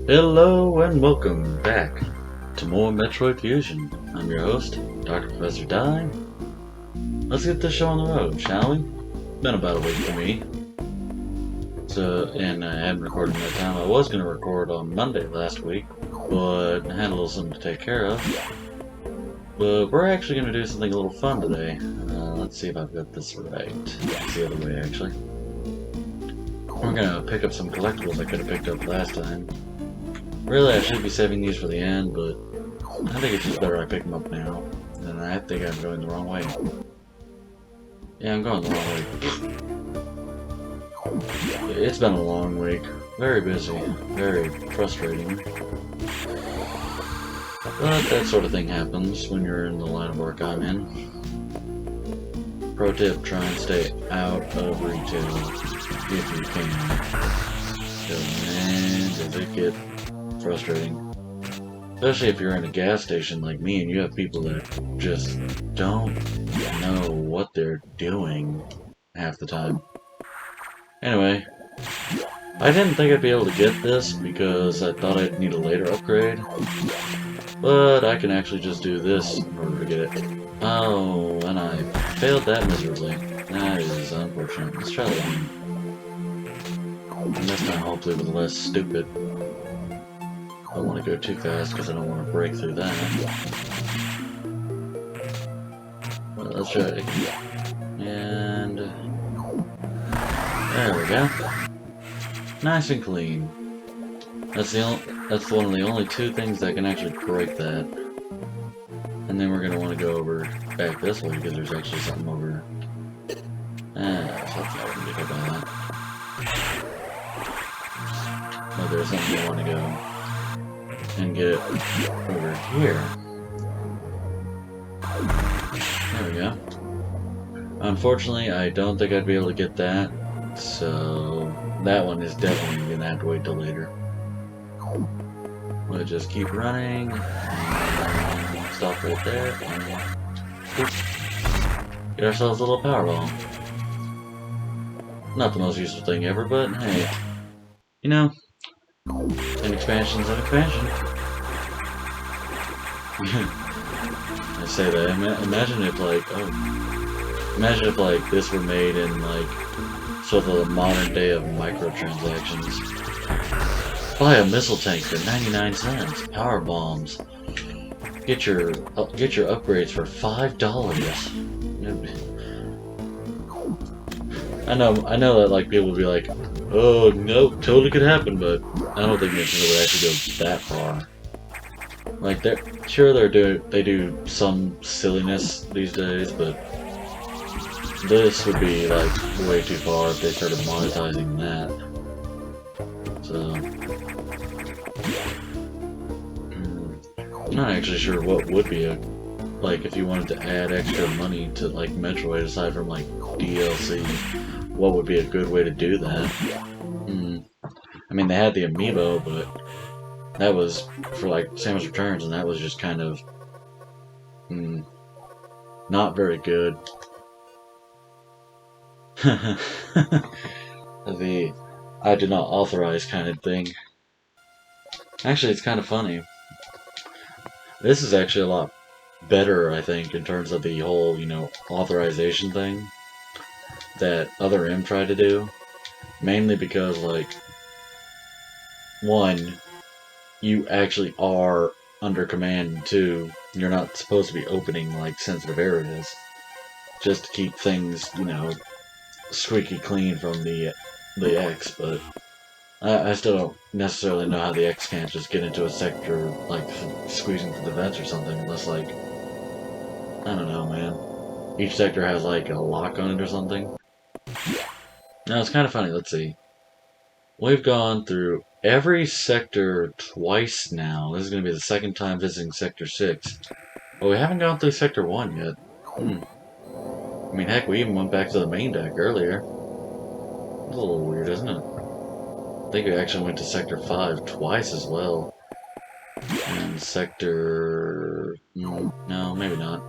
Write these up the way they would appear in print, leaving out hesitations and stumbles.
Hello and welcome back to more Metroid Fusion. I'm your host, Dr. Professor Die. Let's get this show on the road, shall we? Been about a week for me. And I haven't recorded in that time. I was going to record on Monday last week, but I had a little something to take care of. But we're actually going to do something a little fun today. Let's see if I've got this right. It's the other way, actually. We're going to pick up some collectibles I could have picked up last time. Really, I should be saving these for the end, but I think it's just better I pick them up now. And I think I'm going the wrong way. Yeah, I'm going the wrong way. It's been a long week. Very busy. Very frustrating. But that sort of thing happens when you're in the line of work I'm in. Pro tip, try and stay out of retail if you can. Because man, does it get frustrating. Especially if you're in a gas station like me and you have people that just don't know what they're doing half the time. Anyway, I didn't think I'd be able to get this because I thought I'd need a later upgrade. But I can actually just do this in order to get it. Oh, and I failed that miserably. That is unfortunate. Let's try that again. And this time hopefully with less stupid. I don't want to go too fast because I don't want to break through that. Well, let's try it again. And there we go. Nice and clean. That's one of the only two things that can actually break that. And then we're gonna want to go over back this way because there's actually something over. So hopefully I can get hit by that. But there's something I want to go and get it over here. There we go. Unfortunately, I don't think I'd be able to get that, so that one is definitely gonna have to wait till later. We'll just keep running. And stop right there. And get ourselves a little Powerball. Not the most useful thing ever, but hey, you know. An expansion's an expansion. I say that. Imagine if like this were made in like sort of the modern day of microtransactions. Buy a missile tank for 99 cents. Power bombs. Get your upgrades for $5. I know that like people would be like, oh no, totally could happen, but I don't think Nintendo would actually go that far. Like they do some silliness these days, but this would be like way too far if they started monetizing that. So I'm not actually sure what would be like if you wanted to add extra money to like Metroid aside from like DLC. What would be a good way to do that? I mean, they had the amiibo, but that was for like Samus Returns, and that was just kind of not very good. The I did not authorize kind of thing. Actually, it's kind of funny. This is actually a lot better, I think, in terms of the whole, authorization thing that Other M tried to do. Mainly because, like, one, you actually are under command, and two, you're not supposed to be opening, like, sensitive areas. Just to keep things, squeaky clean from the X, but I still don't necessarily know how the X can't just get into a sector, like, squeezing through the vents or something, unless, like, I don't know, man. Each sector has, like, a lock on it or something. Now, it's kind of funny, let's see. We've gone through every sector twice now. This is going to be the second time visiting Sector 6. But we haven't gone through Sector 1 yet. I mean, heck, we even went back to the main deck earlier. It's a little weird, isn't it? I think we actually went to Sector 5 twice as well. And Sector... no, maybe not.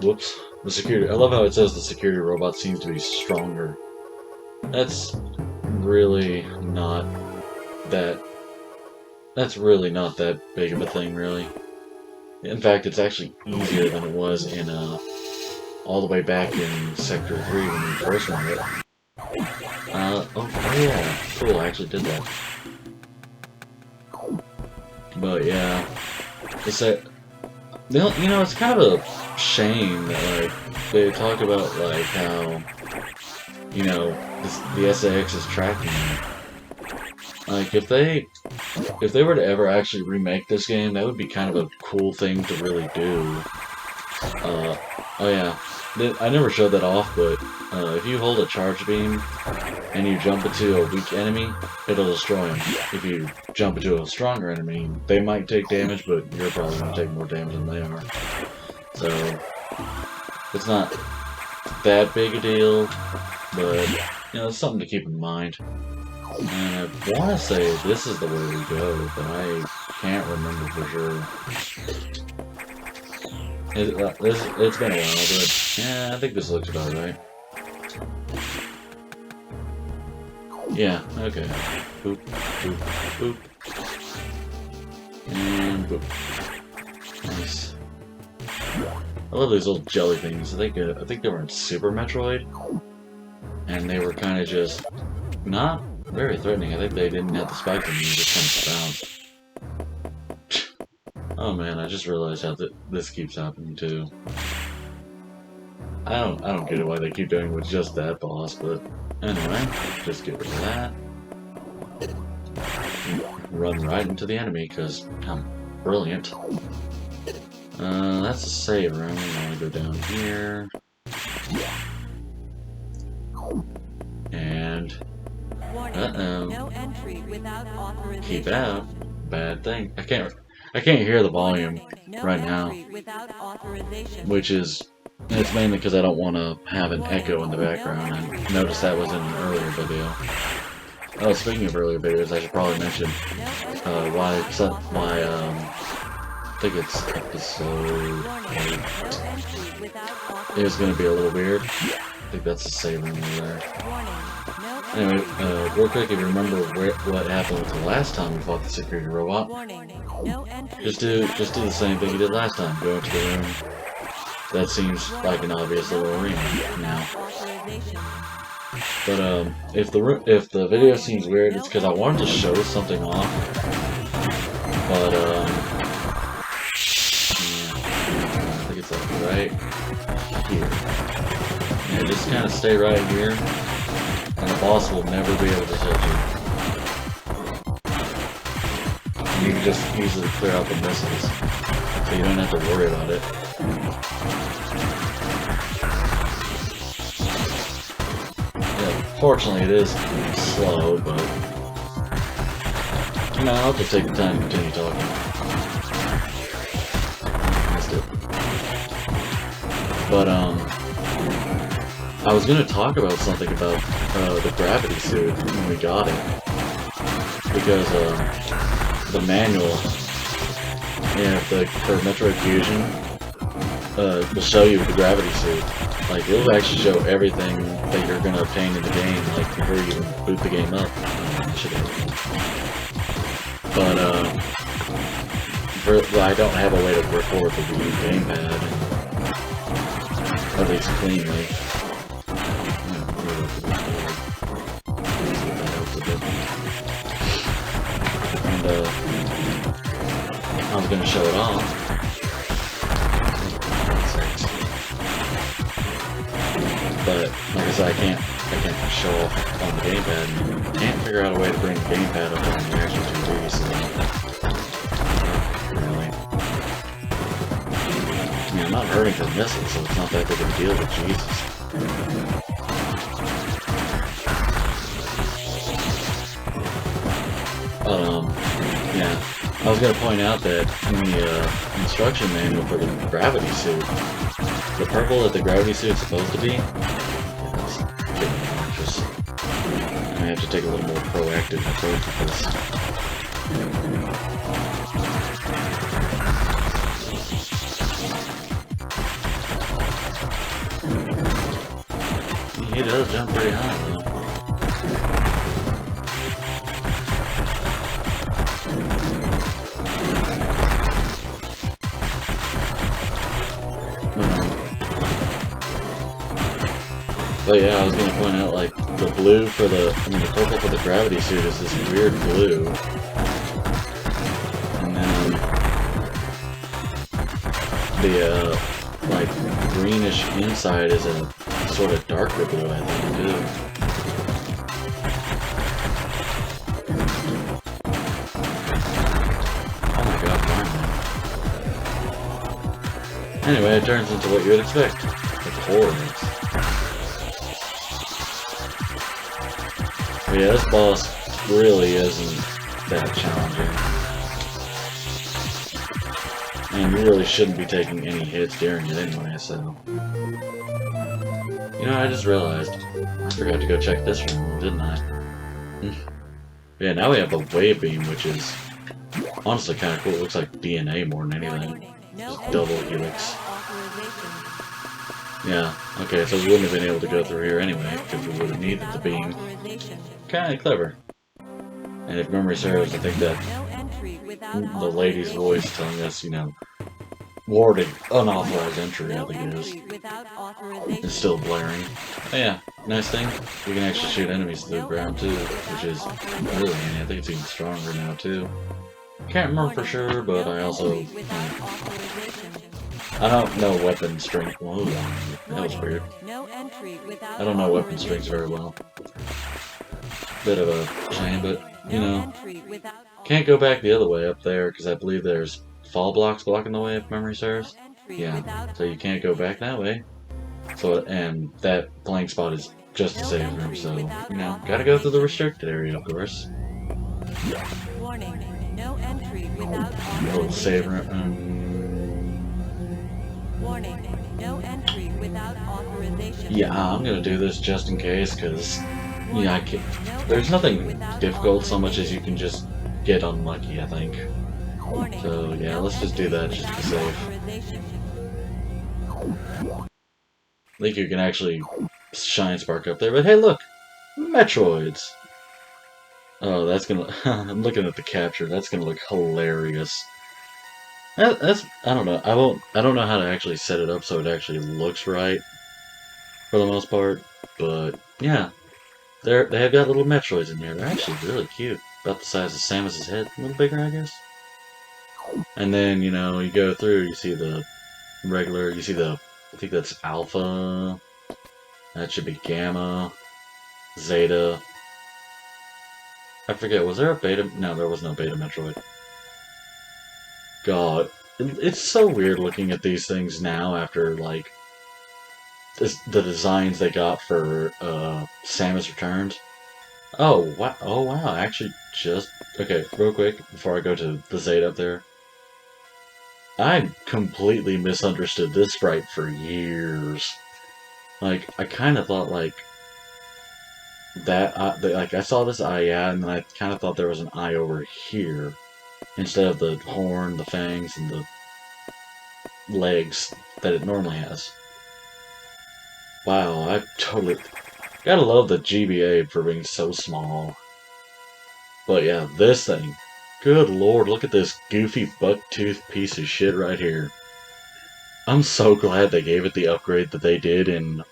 Whoops. The security... I love how it says the security robot seems to be stronger. That's really not that. That's really not that big of a thing, really. In fact, it's actually easier than it was in all the way back in Sector 3 when we first won it. Oh yeah, cool, I actually did that. But yeah, it's a, you know, it's kind of a shame that, like, they talk about, like, how, you know, the SAX is tracking you. Like, if they were to ever actually remake this game, that would be kind of a cool thing to really do. Oh yeah, I never showed that off, but if you hold a charge beam and you jump into a weak enemy, it'll destroy them. If you jump into a stronger enemy, they might take damage, but you're probably going to take more damage than they are. So, it's not that big a deal, but, you know, it's something to keep in mind. And I want to say this is the way we go, but I can't remember for sure. It's been a while, but yeah, I think this looks about right. Yeah, okay. Boop, boop, boop. And boop. Nice. I love these little jelly things. I think they were in Super Metroid, and they were kind of just not very threatening. I think they didn't have the spike in them, they just kind of bounced. Oh man, I just realized how this keeps happening too. I don't get it why they keep doing it with just that boss, but anyway, just get rid of that. Run right into the enemy, because I'm brilliant. That's the save room. I'm gonna go down here. And No entry without authorization. keep out. Bad thing. I can't hear the volume right now, which is, it's mainly because I don't want to have an echo in the background. I noticed that was in an earlier video. Oh, speaking of earlier videos, I should probably mention why I think it's episode 8 is going to be a little weird. I think that's the save room over there. Anyway, real quick, if you remember what happened with the last time we fought the security robot, just do the same thing you did last time. Go into the room. That seems like an obvious little arena now. But if the video seems weird, it's because I wanted to show something off. But yeah, I think it's like right here. Yeah, just kind of stay right here, and the boss will never be able to hit you. You can just easily clear out the missiles, so you don't have to worry about it. Yeah, fortunately it is slow, but you know, I'll just take the time to continue talking. Missed it. But I was gonna talk about something about the gravity suit when we got it, because the manual for Metroid Fusion will show you the gravity suit. Like, it'll actually show everything that you're gonna obtain in the game, like before you even boot the game up. But I don't have a way to record the Wii gamepad, at least cleanly. And I was gonna show it off. But like I said, I can't show off on the gamepad. And can't figure out a way to bring the gamepad up on the actual TV. So really, I mean, I'm not hurting the missiles, so it's not that big of a deal. But Jesus. Yeah, I was gonna point out that in the instruction manual for the gravity suit, the purple that the gravity suit's supposed to be, it's getting obnoxious. I have to take a little more proactive approach with this. He does jump pretty high, though. But yeah, I was gonna point out, like, the blue for the, the purple for the gravity suit is this weird blue. And then the, like, greenish inside is a sort of darker blue, I think, too. Oh my god, finally. Anyway, it turns into what you would expect. The coordinates. But yeah, this boss really isn't that challenging. And you really shouldn't be taking any hits during it anyway, so... You know, I just realized, I forgot to go check this room, didn't I? Yeah, now we have the wave beam, which is honestly kind of cool. It looks like DNA more than anything. Just double helix. Yeah, okay, so we wouldn't have been able to go through here anyway, because we would have needed the beam. Kinda clever. And if memory serves, I think that the lady's voice telling us, you know, warding unauthorized entry, I think it is. It's still blaring. Oh yeah, nice thing, we can actually shoot enemies to the ground too, which is really handy. I think it's even stronger now too. Can't remember for sure, but I also... I don't know weapon strength. Whoa, that was weird. I don't know weapon strengths very well. Bit of a shame, but, you know, can't go back the other way up there, because I believe there's fall blocks blocking the way, if memory serves. Yeah, so you can't go back that way. So, and that blank spot is just a save room, so, you know, gotta go through the restricted area, of course. Warning, no entry without Little save room. Warning, no entry without authorization. Yeah, I'm gonna do this just in case, because, yeah, I can't. There's nothing difficult so much as you can just get unlucky, I think. So, yeah, let's just do that just to be safe. I think you can actually shine spark up there, but hey, look! Metroids! Oh, that's gonna... I'm looking at the capture, that's gonna look hilarious. That's... I don't know, I don't know how to actually set it up so it actually looks right, for the most part, but, yeah. They have got little Metroids in there, they're actually really cute. About the size of Samus's head, a little bigger, I guess. And then, you know, you go through, you see the regular, you see the... I think that's Alpha... That should be Gamma... Zeta... I forget, was there a Beta? No, there was no Beta Metroid. God, it's so weird looking at these things now after, like, the designs they got for Samus Returns. Oh wow, actually just... Okay, real quick, before I go to the Zeta up there. I completely misunderstood this sprite for years. Like, I kind of thought, like, that, like, I saw this eye, yeah, and then I kind of thought there was an eye over here. Instead of the horn, the fangs, and the legs that it normally has. Wow, I totally... Gotta love the GBA for being so small. But yeah, this thing. Good lord, look at this goofy buck-toothed piece of shit right here. I'm so glad they gave it the upgrade that they did in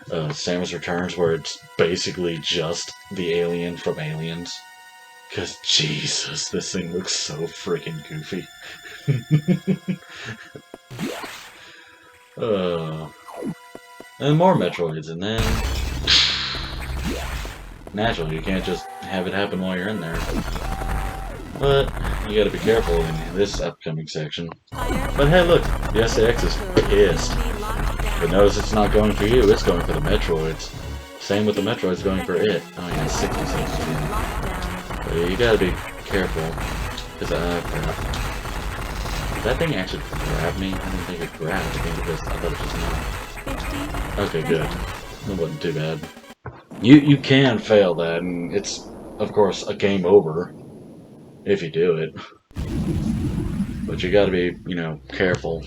Samus Returns, where it's basically just the alien from Aliens. Because, Jesus, this thing looks so freaking goofy. And more Metroids, and then... Naturally, you can't just have it happen while you're in there. But, you gotta be careful in this upcoming section. But hey look, the SAX is pissed. But notice it's not going for you, it's going for the Metroids. Same with the Metroids going for it. Oh yeah, 60 seconds. But yeah, you gotta be careful. Because, crap. Did that thing actually grab me? I didn't think it grabbed. I think I thought it was not. Okay, good. That wasn't too bad. You can fail that, and it's, of course, a game over. If you do it. But you gotta be, you know, careful.